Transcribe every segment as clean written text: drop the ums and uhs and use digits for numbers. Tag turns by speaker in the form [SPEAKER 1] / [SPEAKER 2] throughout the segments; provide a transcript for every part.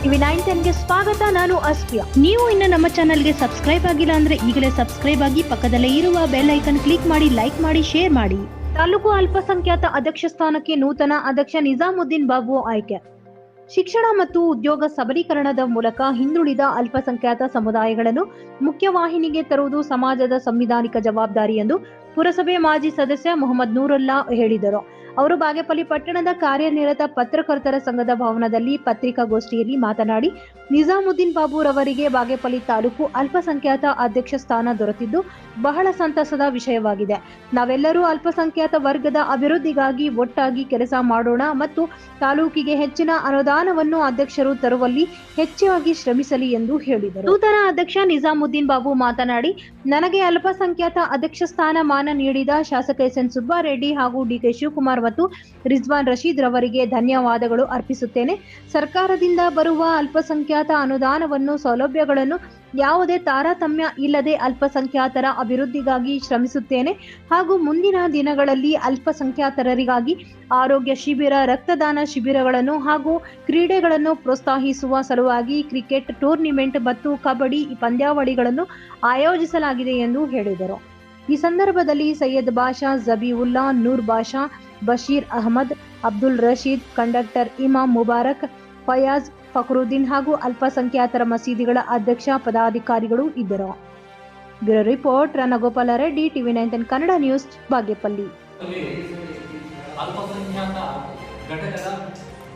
[SPEAKER 1] TV910ಗೆ ಸ್ವಾಗತ. ನಾನು ಅಸ್ಫಿಯಾ. ನೀವು ಇನ್ನು ನಮ್ಮ ಚಾನೆಲ್ಗೆ ಸಬ್ಸ್ಕ್ರೈಬ್ ಆಗಿಲ್ಲ ಅಂದ್ರೆ ಈಗಲೇ ಸಬ್ಸ್ಕ್ರೈಬ್ ಆಗಿ ಪಕ್ಕದಲ್ಲೇ ಇರುವ ಬೆಲ್ ಐಕನ್ ಕ್ಲಿಕ್ ಮಾಡಿ, ಲೈಕ್ ಮಾಡಿ, ಶೇರ್ ಮಾಡಿ. ತಾಲೂಕು ಅಲ್ಪಸಂಖ್ಯಾತ ಅಧ್ಯಕ್ಷ ಸ್ಥಾನಕ್ಕೆ ನೂತನ ಅಧ್ಯಕ್ಷ ನಿಜಾಮುದ್ದೀನ್ ಬಾಬು ಆಯ್ಕೆ. ಶಿಕ್ಷಣ ಮತ್ತು ಉದ್ಯೋಗ ಸಬಲೀಕರಣದ ಮೂಲಕ ಹಿಂದುಳಿದ ಅಲ್ಪಸಂಖ್ಯಾತ ಸಮುದಾಯಗಳನ್ನು ಮುಖ್ಯವಾಹಿನಿಗೆ ತರುವುದು ಸಮಾಜದ ಸಂವಿಧಾನಿಕ ಜವಾಬ್ದಾರಿ ಎಂದು ಪುರಸಭೆ ಮಾಜಿ ಸದಸ್ಯ ಮೊಹಮ್ಮದ್ ನೂರುಲ್ಲಾ ಹೇಳಿದರು. ಅವರು ಬಾಗೇಪಲ್ಲಿ ಪಟ್ಟಣದ ಕಾರ್ಯನಿರತ ಪತ್ರಕರ್ತರ ಸಂಘದ ಭವನದಲ್ಲಿ ಪತ್ರಿಕಾಗೋಷ್ಠಿಯಲ್ಲಿ ಮಾತನಾಡಿ, ನಿಜಾಮುದ್ದೀನ್ ಬಾಬು ರವರಿಗೆ ಬಾಗೇಪಲ್ಲಿ ತಾಲೂಕು ಅಲ್ಪಸಂಖ್ಯಾತ ಅಧ್ಯಕ್ಷ ಸ್ಥಾನ ದೊರೆತಿದ್ದು ಬಹಳ ಸಂತಸದ ವಿಷಯವಾಗಿದೆ. ನಾವೆಲ್ಲರೂ ಅಲ್ಪಸಂಖ್ಯಾತ ವರ್ಗದ ಅಭಿವೃದ್ಧಿಗಾಗಿ ಒಟ್ಟಾಗಿ ಕೆಲಸ ಮಾಡೋಣ ಮತ್ತು ತಾಲೂಕಿಗೆ ಹೆಚ್ಚಿನ ಅನುದಾನವನ್ನು ಅಧ್ಯಕ್ಷರು ತರುವಲ್ಲಿ ಹೆಚ್ಚಾಗಿ ಶ್ರಮಿಸಲಿ ಎಂದು ಹೇಳಿದರು. ನೂತನ ಅಧ್ಯಕ್ಷ ನಿಜಾಮುದ್ದೀನ್ ಬಾಬು ಮಾತನಾಡಿ, ನನಗೆ ಅಲ್ಪಸಂಖ್ಯಾತ ಅಧ್ಯಕ್ಷ ಸ್ಥಾನ ಮಾನ ನೀಡಿದ ಶಾಸಕ ಎಸ್.ಎನ್. ಸುಬ್ಬಾರೆಡ್ಡಿ ಹಾಗೂ ಡಿ.ಕೆ. ಶಿವಕುಮಾರ್ ಮತ್ತು ರಿಜ್ವಾನ್ ರಶೀದ್ ರವರಿಗೆ ಧನ್ಯವಾದಗಳು ಅರ್ಪಿಸುತ್ತೇನೆ. ಸರ್ಕಾರದಿಂದ ಬರುವ ಅಲ್ಪಸಂಖ್ಯಾತ ಅನುದಾನವನ್ನು ಸೌಲಭ್ಯಗಳನ್ನು ಯಾವುದೇ ತಾರತಮ್ಯ ಇಲ್ಲದೆ ಅಲ್ಪಸಂಖ್ಯಾತರ ಅಭಿವೃದ್ಧಿಗಾಗಿ ಶ್ರಮಿಸುತ್ತೇನೆ ಹಾಗೂ ಮುಂದಿನ ದಿನಗಳಲ್ಲಿ ಅಲ್ಪಸಂಖ್ಯಾತರಿಗಾಗಿ ಆರೋಗ್ಯ ಶಿಬಿರ, ರಕ್ತದಾನ ಶಿಬಿರಗಳನ್ನು ಹಾಗೂ ಕ್ರೀಡೆಗಳನ್ನು ಪ್ರೋತ್ಸಾಹಿಸುವ ಸಲುವಾಗಿ ಕ್ರಿಕೆಟ್ ಟೂರ್ನಿಮೆಂಟ್ ಮತ್ತು ಕಬಡ್ಡಿ ಪಂದ್ಯಾವಳಿಗಳನ್ನು ಆಯೋಜಿಸಲಾಗಿದೆ ಎಂದು ಹೇಳಿದರು. ಈ ಸಂದರ್ಭದಲ್ಲಿ ಸೈಯದ್ ಬಾಷಾ, ಜಬೀವುಲ್ಲಾ, ನೂರ್ ಬಾಷಾ, ಬಶೀರ್ ಅಹಮದ್, ಅಬ್ದುಲ್ ರಶೀದ್, ಕಂಡಕ್ಟರ್ ಇಮಾಮ್ ಮುಬಾರಕ್, ಫಯಾಜ್, ಫಕ್ರುದ್ದೀನ್ ಹಾಗೂ ಅಲ್ಪಸಂಖ್ಯಾತರ ಮಸೀದಿಗಳ ಅಧ್ಯಕ್ಷ ಪದಾಧಿಕಾರಿಗಳು ಇದ್ದರು. Bureau report Ranagopala Reddy, TV910 Kannada news, Bagepalli.
[SPEAKER 2] ಅಲ್ಪಸಂಖ್ಯಾತ ಘಟಕದ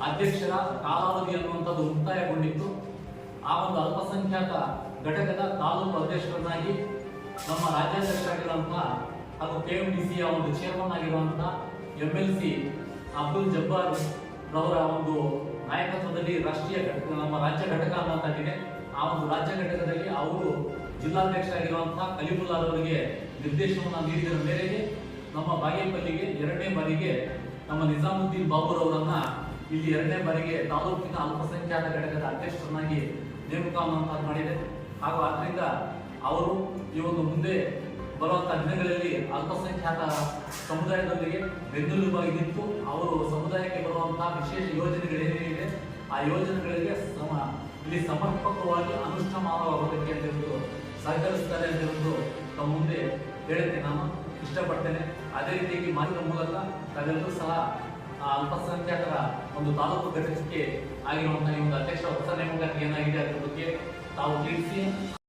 [SPEAKER 2] ಅಧ್ಯಕ್ಷರ ಕಾಲಾವಧಿ ಅನ್ನುವಂಥದ್ದು ಮುಕ್ತಾಯಗೊಂಡಿತ್ತು. ಆ ಒಂದು ಅಲ್ಪಸಂಖ್ಯಾತ ಘಟಕದ ತಾಲೂಕು ಅಧ್ಯಕ್ಷರನ್ನಾಗಿ ನಮ್ಮ ರಾಜ್ಯಾಧ್ಯಕ್ಷರಾಗಿರುವಂತಹ ಹಾಗೂ KMDCಯ ಒಂದು ಚೇರ್ಮನ್ ಆಗಿರುವಂತಹ MLC ಅಬ್ದುಲ್ ಜಬ್ಬಾರ್ ರವರ ಒಂದು ನಾಯಕತ್ವದಲ್ಲಿ ರಾಷ್ಟ್ರೀಯ ನಮ್ಮ ರಾಜ್ಯ ಘಟಕ ಅನ್ನುವಂಥದ್ದಿದೆ. ಆ ಒಂದು ರಾಜ್ಯ ಘಟಕದಲ್ಲಿ ಅವರು ಜಿಲ್ಲಾಧ್ಯಕ್ಷರಾಗಿರುವಂತಹ ಕಲೀಮುಲ್ಲಾರವರಿಗೆ ನಿರ್ದೇಶನವನ್ನು ನೀಡಿದ ಮೇರೆಗೆ ನಮ್ಮ ಬಾಗೇಪಲ್ಲಿಗೆ 2ನೇ ಬಾರಿಗೆ ನಮ್ಮ ನಿಜಾಮುದ್ದೀನ್ ಬಾಬುರವರನ್ನ ಇಲ್ಲಿ 2ನೇ ಬಾರಿಗೆ ತಾಲೂಕಿನ ಅಲ್ಪಸಂಖ್ಯಾತ ಘಟಕದ ಅಧ್ಯಕ್ಷರನ್ನಾಗಿ ನೇಮಕ ಮಾಡಿದೆ. ಹಾಗೂ ಆದ್ದರಿಂದ ಅವರು ಈ ಒಂದು ಮುಂದೆ ಬರುವಂತಹ ದಿನಗಳಲ್ಲಿ ಅಲ್ಪಸಂಖ್ಯಾತ ಸಮುದಾಯದೊಂದಿಗೆ ಬೆನ್ನೆಲುಬಾಗಿ ನಿಂತು ಅವರು ಸಮುದಾಯಕ್ಕೆ ಬರುವಂತಹ ವಿಶೇಷ ಯೋಜನೆಗಳೇನಿದೆ ಆ ಯೋಜನೆಗಳಿಗೆ ಇಲ್ಲಿ ಸಮರ್ಪಕವಾಗಿ ಅನುಷ್ಠಾನವಾಗೋದಕ್ಕೆ ಅಂತ ಸಹಕರಿಸ್ತಾರೆ ಅಂತ ತಮ್ಮ ಮುಂದೆ ಹೇಳಕ್ಕೆ ನಾನು ಇಷ್ಟಪಡ್ತೇನೆ. ಅದೇ ರೀತಿಯಾಗಿ ಮಾಡಿದ ಮೂಲಕ ತಾವೆಲ್ಲರೂ ಸಹ ಅಲ್ಪಸಂಖ್ಯಾತರ ಒಂದು ತಾಲೂಕು ಘಟಕಕ್ಕೆ ಆಗಿರುವಂತಹ ಈ ಒಂದು ಅಧ್ಯಕ್ಷ ಹೊಸ ನೇಮಕಾತಿ ಏನಾಗಿದೆ ಅದರ ಬಗ್ಗೆ ತಾವು ತಿಳಿಸಿ